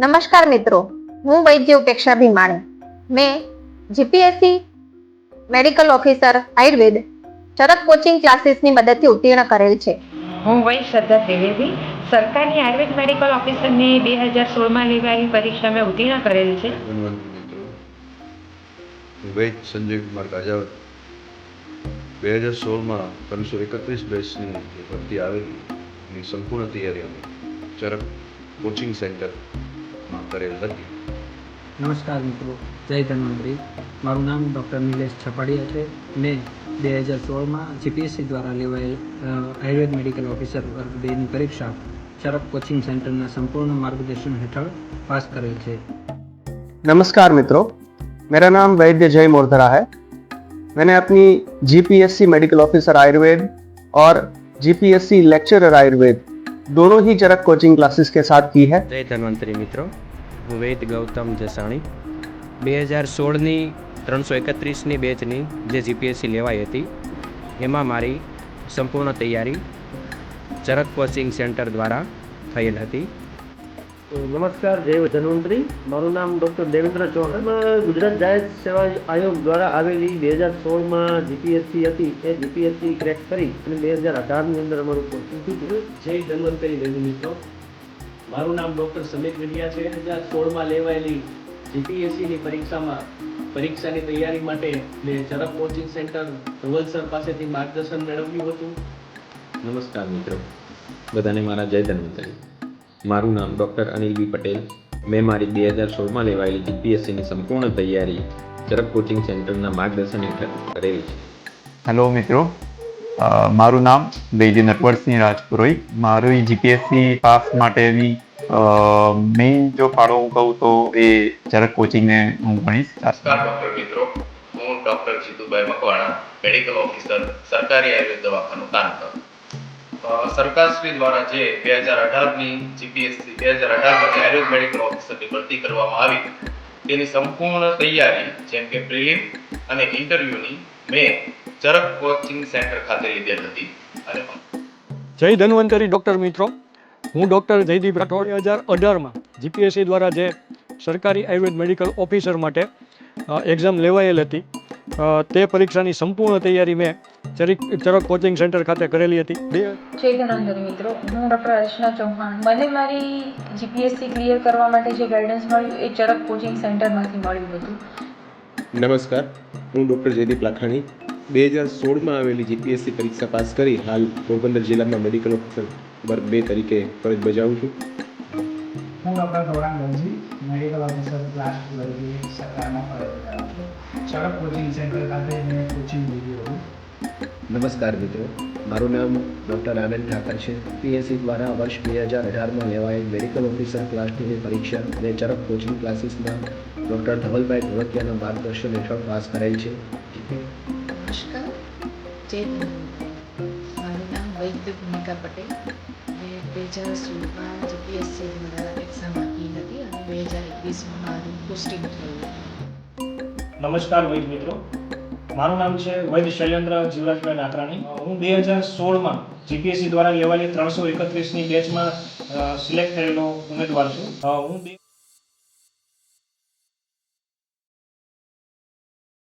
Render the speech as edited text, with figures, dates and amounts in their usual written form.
નમસ્કાર મિત્રો, હું વૈદ્ય ઉપેક્ષા ભીમાણી. મેં જીપીએસસી મેડિકલ ઓફિસર આયુર્વેદ ચરક કોચિંગ ક્લાસીસની મદદથી ઉત્તીર્ણ કરેલ છે. હું વૈદ શ્રદ્ધા ત્રિવેદી સરકારી આયુર્વેદ મેડિકલ ઓફિસરની 2016માં લેવાયેલી પરીક્ષા મેં ઉત્તીર્ણ કરેલ છે. વૈદ સંજય કુમાર કાજાવત 2016માં 331 બેચની જે ભરતી આવેલી એની સંપૂર્ણ તૈયારી અમે ચરક કોચિંગ સેન્ટરમાં કરેલ હતી. નમસ્કાર મિત્રો, જય ધન્વંતરી. મારું નામ ડૉક્ટર નિલેશ છપાડિયા છે. મેં 2016માં જીપીએસસી દ્વારા લેવાયેલ આયુર્વેદ મેડિકલ ઓફિસર વર્ગ 2ની પરીક્ષા ચરક કોચિંગ સેન્ટરના સંपूर्ण मार्गदर्शन हेठળ पास करेल છે. नमस्कार मित्रों, मेरा नाम वैद्य जय मोरधरा है. मैंने अपनी जीपीएससी मेडिकल ऑफिसर आयुर्वेद और जीपीएससी लेक्चरर आयुर्वेद दोनों ही चरक कोचिंग क्लासेस के साथ की है. जय धन्वंतरी मित्रों, હું વૈદ ગૌતમ જસાણી 2016ની 331ની બેચની જે જીપીએસસી લેવાઈ હતી એમાં મારી સંપૂર્ણ તૈયારી ચરક કોચિંગ સેન્ટર દ્વારા થયેલ હતી. નમસ્કાર, જય ધન્વંતરી. મારું નામ ડૉક્ટર દેવેન્દ્ર ચૌહાણ. ગુજરાત જાહેર સેવા આયોગ દ્વારા આવેલી 2016માં જીપીએસસી હતી એ જીપીએસસી ક્રેક કરી અને 2018ની અંદર અમારું કોચિંગ થયું. જય ધન્વંતરી બહેનો મિત્રો, મારું નામ ડૉક્ટર સમીર વિડિયા છે. 2016માં લેવાયેલી જીપીએસસીની પરીક્ષાની તૈયારી માટે મેં ચરક કોચિંગ સેન્ટર ધવલ સર પાસેથી માર્ગદર્શન મેળવ્યું હતું. નમસ્કાર મિત્રો, બધાને મારા જય ધન્વંતરી. મારું નામ ડૉક્ટર અનિલ બી પટેલ. મેં મારી 2016માં લેવાયેલી જીપીએસસીની સંપૂર્ણ તૈયારી ચરક કોચિંગ સેન્ટરના માર્ગદર્શન હેઠળ કરેલી છે. હેલો મિત્રો, મારું નામ વૈદ્ય નટવરસિંહ રાજપુરોહિત. મારી જીપીએસસી પાસ માટેની મેઇન જો ફાળો હું કહું તો એ ચરક કોચિંગને હું ભણીશ. નમસ્કાર ડૉક્ટર મિત્રો, હું doctor Jitubhai Makwana, medical officer, સરકારી આયુર્વેદ દવાખાનું કાનપુર. સરકારશ્રી દ્વારા જે 2018ની જીપીએસસી 2018માં આયુર્વેદ મેડિકલ ઓફિસરની ભરતી કરવામાં આવી તેની સંપૂર્ણ તૈયારી જેમ કે પ્રિલિમ અને ઇન્ટરવ્યૂની મેં ચરક કોચિંગ સેન્ટર ખાતે લીધેલ હતી. અને જય ધન્વંતરી ડૉક્ટર મિત્રો, હું ડૉક્ટર જયદીપ રાઠોડ 2018માં જીપીએસસી દ્વારા જે સરકારી આયુર્વેદ મેડિકલ ઓફિસર માટે એક્ઝામ લેવાયેલ હતી તે પરીક્ષાની સંપૂર્ણ તૈયારી મેં ચરક કોચિંગ સેન્ટર ખાતે કરેલી હતી. જય ધન્વંતરી મિત્રો, હું ડૉક્ટર અર્ચના ચૌહાણ. મને મારી જીપીએસસી ક્લિયર કરવા માટે જે ગાઈડન્સ મળ્યું એ ચરક કોચિંગ સેન્ટરમાંથી મળ્યું હતું. નમસ્કાર, હું ડૉક્ટર જયદીપ લાખાણી 2016માં આવેલી જીપીએસસી પરીક્ષા પાસ કરી હાલ પોરબંદર જિલ્લામાં મેડિકલ ઓફિસર વર્ગ 2 તરીકે ફરજ બજાવું છું. હું doctor Gaurang Ganji, medical officer class વર્ગ 2 સરકારમાં ફરજ બજાવું છું. ચરક કોચિંગ સેન્ટર ખાતે મેં કોચિંગ લીધું હતું. નમસ્કાર મિત્રો, મારું નામ ડૉક્ટર આનંદ ઠાકર છે. પીએસસી દ્વારા વર્ષ 2018માં લેવાયેલ મેડિકલ ઓફિસર ક્લાસની પરીક્ષા અને ચરક કોચિંગ ક્લાસીસના ડૉક્ટર ધવલભાઈ ધોળકિયાના માર્ગદર્શન હેઠળ પાસ કરેલ છે. નમસ્કાર, જય ધન્વંતરી. મારું નામ વૈદ્ય ભૂમિકા પટેલ. મેં 2016માં જીપીએસસી દ્વારા એક્ઝામ આપી હતી અને 2021માં મારું પોસ્ટિંગ થયું. નમસ્કાર વૈદ મિત્રો, મારું નામ છે વૈદ શૈલેન્દ્ર જીવરાજભાઈ નાકરાણી. હું 2016માં જીપીએસસી દ્વારા લેવાયેલી 331ની બેચમાં સિલેક્ટ થયેલો ઉમેદવાર છું. હું